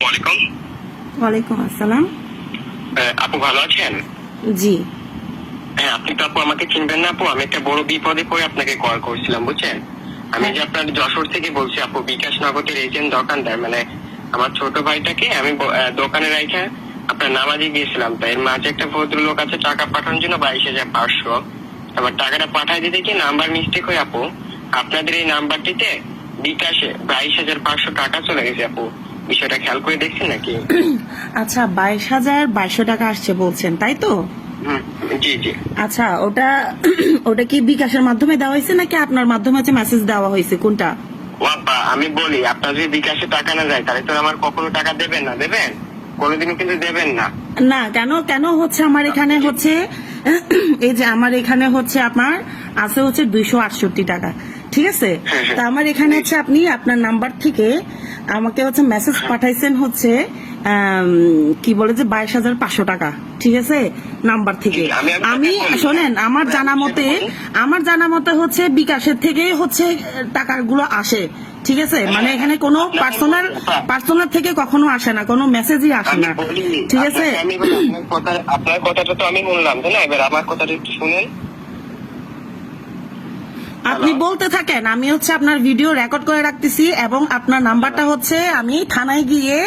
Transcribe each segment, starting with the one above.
ওয়ালাইকুম। ওয়ালাইকুম আসসালাম। আপু ভালো আছেন? জি। হ্যাঁ, আপনি তো আপু আমাকে চিনবেন না আপু। আমি একটা বড় বিপদে পড়ে আপনাকে কল করছিলাম, বুঝছেন? আমি যে আপনার যশোর থেকে বলছি আপু, বিকাশ নগদের এজেন্ট দোকানদার। মানে আমার ছোট ভাইটাকে আমি দোকানে রাখা আপনার নামাজে গিয়েছিলাম। তাই এর মাঝে একটা ভদ্রলোক আছে টাকা পাঠানোর জন্য 22,500। আমার টাকাটা পাঠাই দিতে গিয়ে নাম্বার মিস্টেক হয়ে আপু আপনাদের এই নাম্বারটিতে বিকাশে 22,500 টাকা চলে গেছে আপু। বিষয়টা খেয়াল করে দেখছেন নাকি? আচ্ছা, 22,200 টাকা আসছে বলছেন, তাই তো? জি জি। আচ্ছা, ওটা কি বিকাশের মাধ্যমে দেওয়া হয়েছে নাকি আপনার মাধ্যমে মেসেজ দেওয়া হয়েছে, কোনটা? বাবা আমি বলি, আপনার যদি বিকাশে টাকা না যায় তাহলে তো আমার কখনো টাকা দেবেন না, দেবেন? কোনোদিনও কিন্তু দেবেন না। না, কেন হচ্ছে আমার এখানে হচ্ছে এই যে আমার এখানে হচ্ছে আপনার আছে হচ্ছে 268 টাকা, ঠিক আছে? তা আমার এখানে হচ্ছে আপনি আপনার নাম্বার থেকে আমাকে হচ্ছে মেসেজ পাঠাইছেন হচ্ছে কি বলে যে 22,500 টাকা, ঠিক আছে, নাম্বার থেকে। আমি শোনেন, আমার জানা মতে হচ্ছে বিকাশের থেকে হচ্ছে টাকাগুলো আসে, ঠিক আছে? মানে এখানে কোনো পার্সোনাল থেকে কখনো আসে না, কোনো মেসেজই আসে না, ঠিক আছে? আপনার কথাটা তো আমি বললাম, তাই না? এবার আমার কথাটা একটু শুনেন। আপনি বলতে থাকেন, আমি হচ্ছে আপনার ভিডিও রেকর্ড করে রাখতেছি এবং আপনার নাম্বারটা হচ্ছে আমি থানায় গিয়ে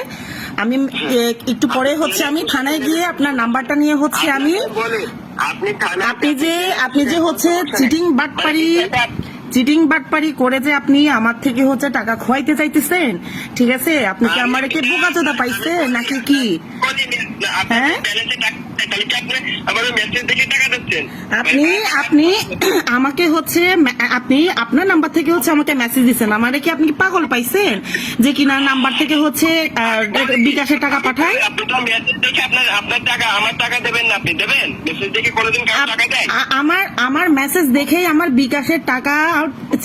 একটু পরে হচ্ছে আমি থানায় গিয়ে আপনার নাম্বারটা নিয়ে হচ্ছে আমি আপনি যে হচ্ছে চিটিং বাটপারি করে যে আপনি আমার থেকে হচ্ছে টাকা খোয়াইতে চাইতেছেন, ঠিক আছে? আপনি কি আমার একে বোকাচোদা পাইছে নাকি কি? হ্যাঁ, আপনি আমাকে হচ্ছে আপনি আপনার নাম্বার থেকে হচ্ছে আমাকে মেসেজ দিচ্ছেন, আমারে কি আপনি পাগল পাইছেন যে কিনা নাম্বার থেকে হচ্ছে বিকাশের টাকা পাঠায়? আপনার টাকা আমার টাকা দেবেন না, আপনি দেবেন? মেসেজ দেখে কোনোদিন টাকা দেয়? আমার মেসেজ দেখেই আমার বিকাশের টাকা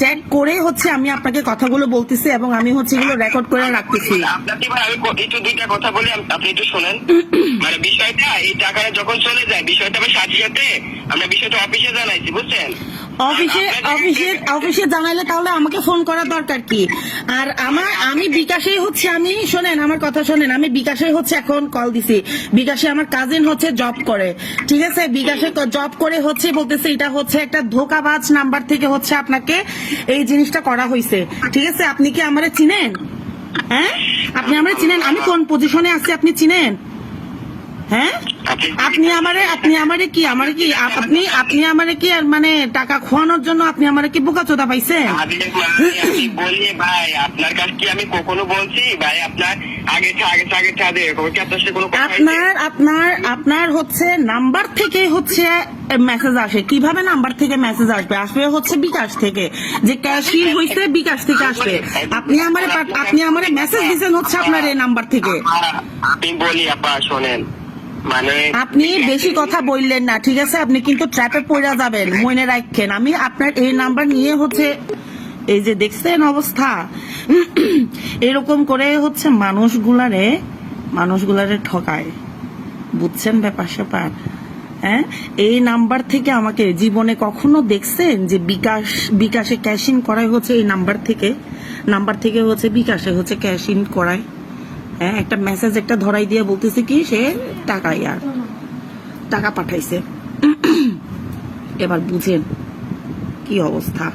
চেক করে হচ্ছে আমি আপনাকে কথাগুলো বলতেছি এবং আমি হচ্ছে এগুলো রেকর্ড করে রাখতেছি। আপনাকে আমি একটু দুইটা কথা বলি, আপনি একটু শোনেন। মানে বিষয়টা, এই টাকাটা যখন চলে যায় বিষয়টা আমি সাথে সাথে আমরা বিষয়টা অফিসে জানাইছি, বুঝছেন? অফিসে জানাইলে তাহলে আমাকে ফোন করার দরকার কি? আর আমি বিকাশে হচ্ছে শোনেন আমার কথা শোনেন, আমি বিকাশে হচ্ছে এখন কল দিছি। বিকাশে আমার কাজিন হচ্ছে জব করে, ঠিক আছে? বিকাশে জব করে হচ্ছে বলতেছে এটা হচ্ছে একটা ধোকাবাজ নাম্বার থেকে হচ্ছে আপনাকে এই জিনিসটা করা হয়েছে, ঠিক আছে? আপনি কি আমারে চিনেন? হ্যাঁ, আপনি আমারে চিনেন? আমি কোন পজিশনে আছি আপনি চিনেন? হ্যাঁ, আপনি আমারে কি মানে টাকা খোয়ানোর জন্য আপনি আমারে কি বোকাচোদা পাইছেন? আমি বলি ভাই, আপনার কাছে কি আমি কখনো বলছি ভাই আপনার আপনার হচ্ছে নাম্বার থেকে হচ্ছে মেসেজ আসে? কিভাবে নাম্বার থেকে মেসেজ আসবে হচ্ছে বিকাশ থেকে, যে ক্যাশিং হইছে বিকাশ থেকে আসবে। আপনি আমারে মেসেজ দিচ্ছেন হচ্ছে আপনার এই নাম্বার থেকে। আমি বলি আপা শোনেন, মানে আপনি বেশি কথা বললেন না, ঠিক আছে? আপনি কিন্তু ট্র্যাপে পড়ে যাবেন, মনে রাখেন। আমি আপনার এই নাম্বার নিয়ে হচ্ছে এই যে দেখছেন অবস্থা, এরকম করে হচ্ছে মানুষগুলারে ঠকায়, বুঝছেন ব্যাপার স্যাপার? হ্যাঁ, এই নাম্বার থেকে আমাকে জীবনে কখনো দেখছেন যে বিকাশে ক্যাশ ইন করাই হচ্ছে এই নাম্বার থেকে হচ্ছে বিকাশে হচ্ছে ক্যাশ ইন করায়? হ্যাঁ, একটা মেসেজ একটা ধরাই দিয়ে বলতেছে কি সে টাকা পাঠাইছে। এবার বুঝেন কি অবস্থা।